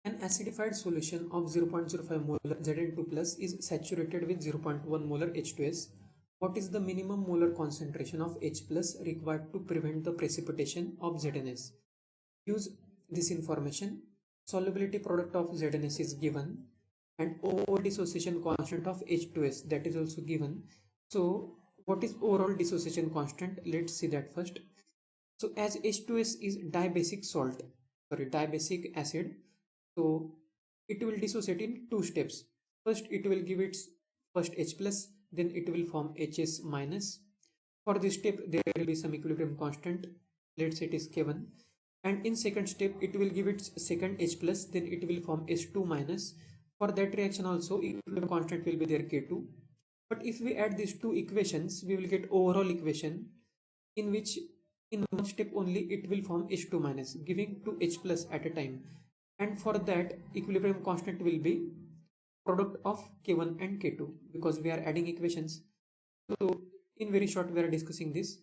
An acidified solution of 0.05 molar Zn2 plus is saturated with 0.1 molar H2S. What is the minimum molar concentration of H plus required to prevent the precipitation of ZnS? Use this information. Solubility product of ZnS is given and overall dissociation constant of H2S, that is also given. So what is overall dissociation constant? Let's see that first. So as H2S is dibasic acid, so it will dissociate in two steps. First it will give its first H plus, then it will form HS minus. For this step there will be some equilibrium constant, let's say it is K1, and in second step it will give its second H plus, then it will form S2 minus. For that reaction also equilibrium constant will be there K2. But if we add these two equations, we will get overall equation in which in one step only it will form H2 minus, giving 2 H plus at a time. And for that equilibrium constant will be product of K1 and K2, because we are adding equations. So in very short we are discussing this.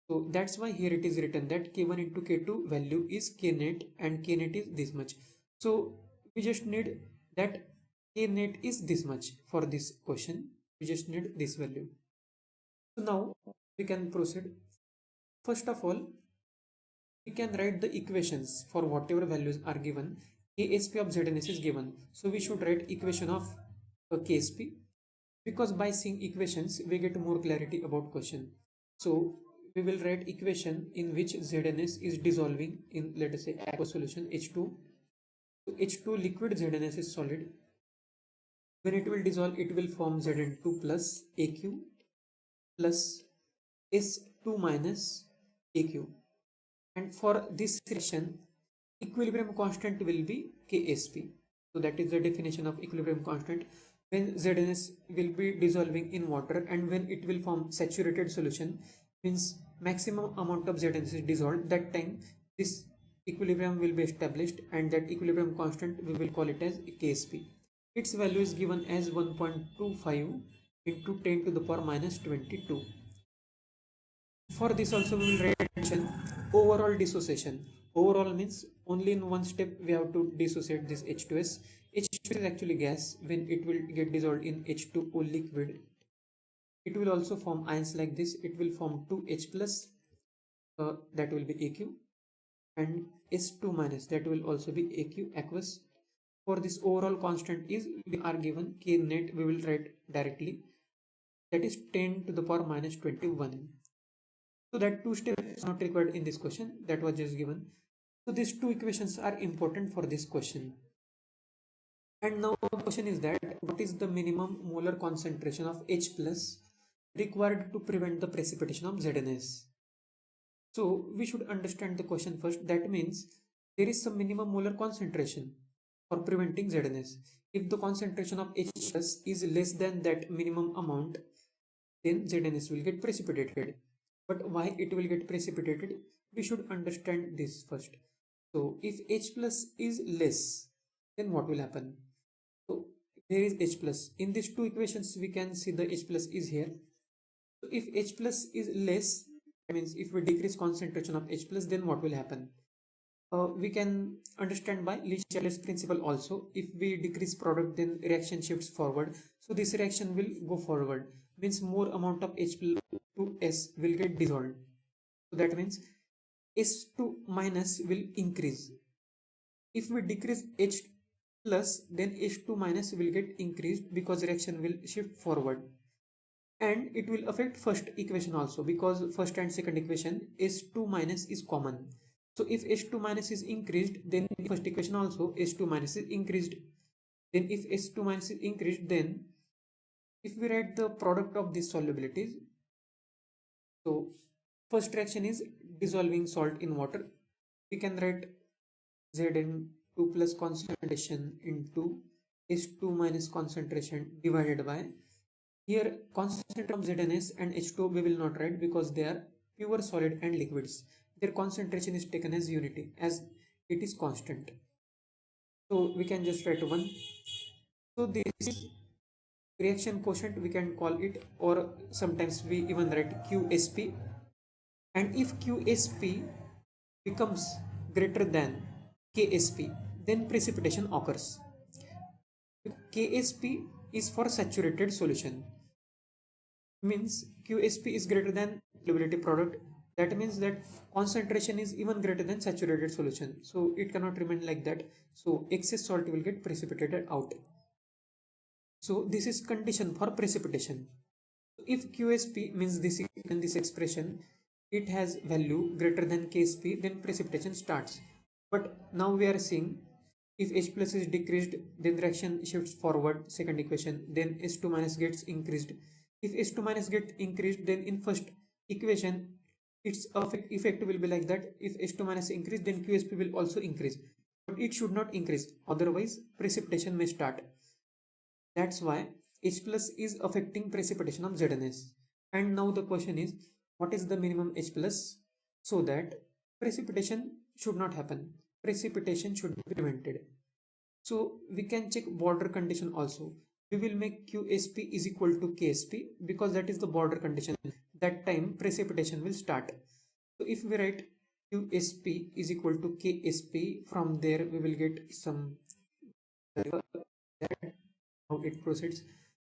So that's why here it is written that K1 into K2 value is K net and K net is this much. So we just need that K net is this much for this question. We just need this value. So now we can proceed. First of all, we can write the equations for whatever values are given. Ksp of Zns is given. So we should write equation of Ksp, because by seeing equations we get more clarity about question. So we will write equation in which Zns is dissolving in, let us say, aqueous solution H2. So H2 liquid, Zns is solid. When it will dissolve, it will form Zn2 plus Aq plus S2 minus Aq. And for this reaction, equilibrium constant will be Ksp. So that is the definition of equilibrium constant. When Zns will be dissolving in water and when it will form saturated solution, means maximum amount of Zns is dissolved, that time this equilibrium will be established, and that equilibrium constant we will call it as Ksp. Its value is given as 1.25 into 10 to the power minus 22. For this also we will write overall dissociation. Overall means only in one step we have to dissociate this H2S. H2 is actually gas. When it will get dissolved in H2O liquid, it will also form ions like this. It will form 2H plus, that will be Aq, and S2 minus, that will also be Aq, aqueous. For this overall constant is, we are given K net, we will write directly, that is 10 to the power minus 21. So that two steps not required in this question, that was just given. So these two equations are important for this question. And now the question is that what is the minimum molar concentration of H plus required to prevent the precipitation of ZnS? So we should understand the question first. That means there is some minimum molar concentration for preventing ZnS. If the concentration of H plus is less than that minimum amount, then ZnS will get precipitated. But why it will get precipitated? We should understand this first. So if H plus is less, then what will happen? So there is H plus. In these two equations we can see the H plus is here. So if H plus is less, that means if we decrease concentration of H plus, then what will happen? We can understand by Le Chatelet's principle also. If we decrease product, then reaction shifts forward. So this reaction will go forward, means more amount of H plus to S will get dissolved. So that means S2 minus will increase. If we decrease H plus, then H2 minus will get increased because reaction will shift forward. And it will affect first equation also, because first and second equation S2 minus is common. So if H2 minus is increased, then first equation also H2 minus is increased. Then if H2 minus is increased, then if we write the product of these solubilities, so first reaction is dissolving salt in water. We can write Zn2 plus concentration into H2 minus concentration divided by, here concentration of ZnS and H2 we will not write because they are pure solid and liquids. Their concentration is taken as unity, as it is constant. So we can just write 1. So this is reaction quotient, we can call it, or sometimes we even write QSP. And if QSP becomes greater than KSP, then precipitation occurs. KSP is for saturated solution, means QSP is greater than solubility product. That means that concentration is even greater than saturated solution, so it cannot remain like that, so excess salt will get precipitated out. So this is condition for precipitation. If QSP means this in this expression, it has value greater than KSP, then precipitation starts. But now we are seeing if H plus is decreased, then the reaction shifts forward, second equation, then H2 minus gets increased. If H2 minus get increased, then in first equation, its effect will be like that. If H2 minus increase, then QSP will also increase. But it should not increase, otherwise precipitation may start. That's why H plus is affecting precipitation of ZNS. And now the question is, what is the minimum H plus so that precipitation should not happen? Precipitation should be prevented. So we can check border condition also. We will make QSP is equal to KSP because that is the border condition. That time precipitation will start. So if we write QSP is equal to KSP, from there we will get some how it proceeds.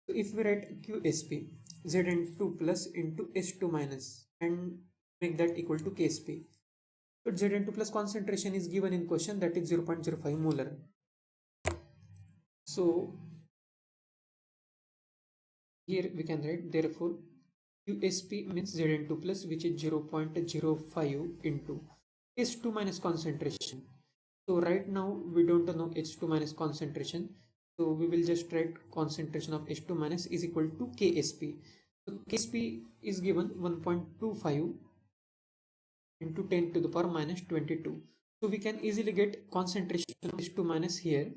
So if we write QSP Zn2 plus into H2 minus and make that equal to KSP. So Zn2 plus concentration is given in question, that is 0.05 molar. So here we can write therefore QSP means Zn2 plus, which is 0.05 into H2 minus concentration. So right now we don't know H2 minus concentration, so we will just write concentration of H2 minus is equal to KSP. So KSP is given 1.25 into 10 to the power minus 22. So we can easily get concentration of H2 minus here,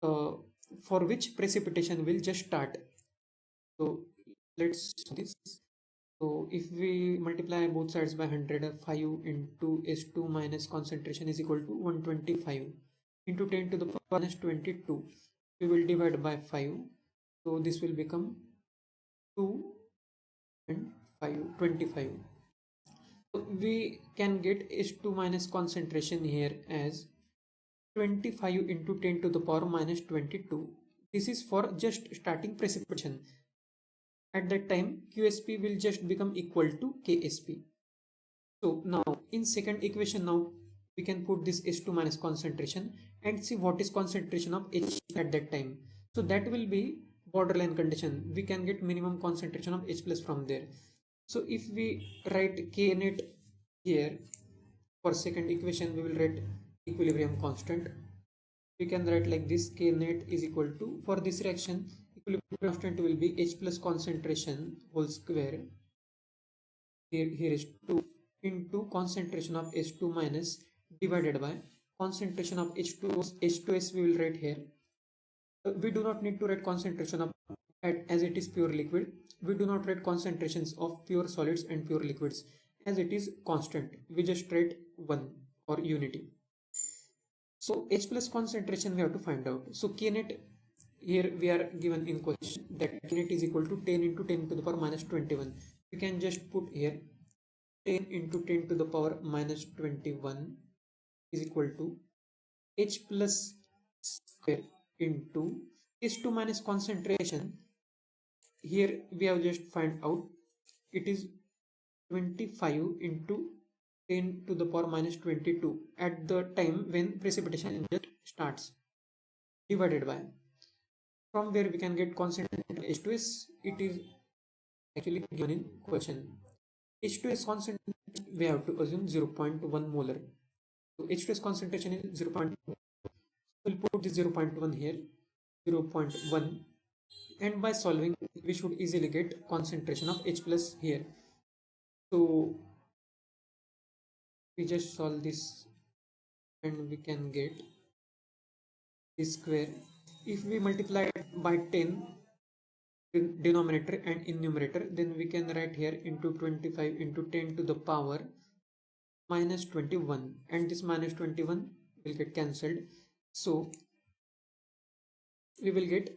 for which precipitation will just start. So let's do this. So if we multiply both sides by 100, 5 into H2 minus concentration is equal to 125 into 10 to the power minus 22. We will divide by 5. So this will become 2 and 5, 25. So we can get H2 minus concentration here as 25 into 10 to the power minus 22. This is for just starting precipitation. At that time QSP will just become equal to KSP. So now in second equation, now we can put this H2 minus concentration and see what is concentration of H at that time. So that will be borderline condition. We can get minimum concentration of H plus from there. So if we write K net here for second equation, we will write equilibrium constant. We can write like this: K net is equal to, for this reaction equilibrium constant will be H plus concentration whole square, here is 2 into concentration of H2 minus divided by concentration of H2S we will write here. We do not need to write concentration of as it is pure liquid. We do not write concentrations of pure solids and pure liquids as it is constant. We just write 1 or unity. So H plus concentration we have to find out. So K net, here we are given in question that K net is equal to 10 into 10 to the power minus 21. We can just put here 10 into 10 to the power minus 21 is equal to H plus square into H2 minus concentration. Here we have just find out it is 25 into 10 to the power minus 22 at the time when precipitation just starts, divided by, from where we can get concentration H2S. It is actually given in question. H2S concentration we have to assume 0.1 molar. So H2S concentration is 0.1. We'll put this 0.1 here, 0.1, and by solving we should easily get concentration of H plus here. So we just solve this and we can get this square. If we multiply it by 10 in denominator and in numerator, then we can write here into 25 into 10 to the power minus 21, and this minus 21 will get cancelled. So we will get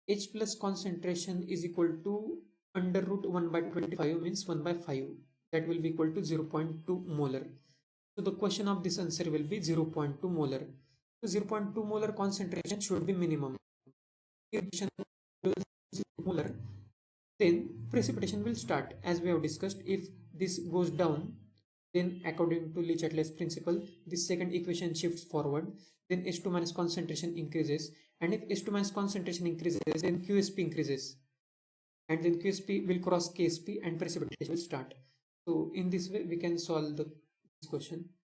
H plus concentration is equal to under root 1 by 25 means 1 by 5, that will be equal to 0.2 molar. So the question of this answer will be 0.2 molar. 0.2 molar concentration should be minimum. If molar, then precipitation will start. As we have discussed, if this goes down, then according to Le Chatelet's principle, this second equation shifts forward, then H2 minus concentration increases, and if H2 minus concentration increases, then QSP increases, and then QSP will cross KSP and precipitation will start. So in this way we can solve this question.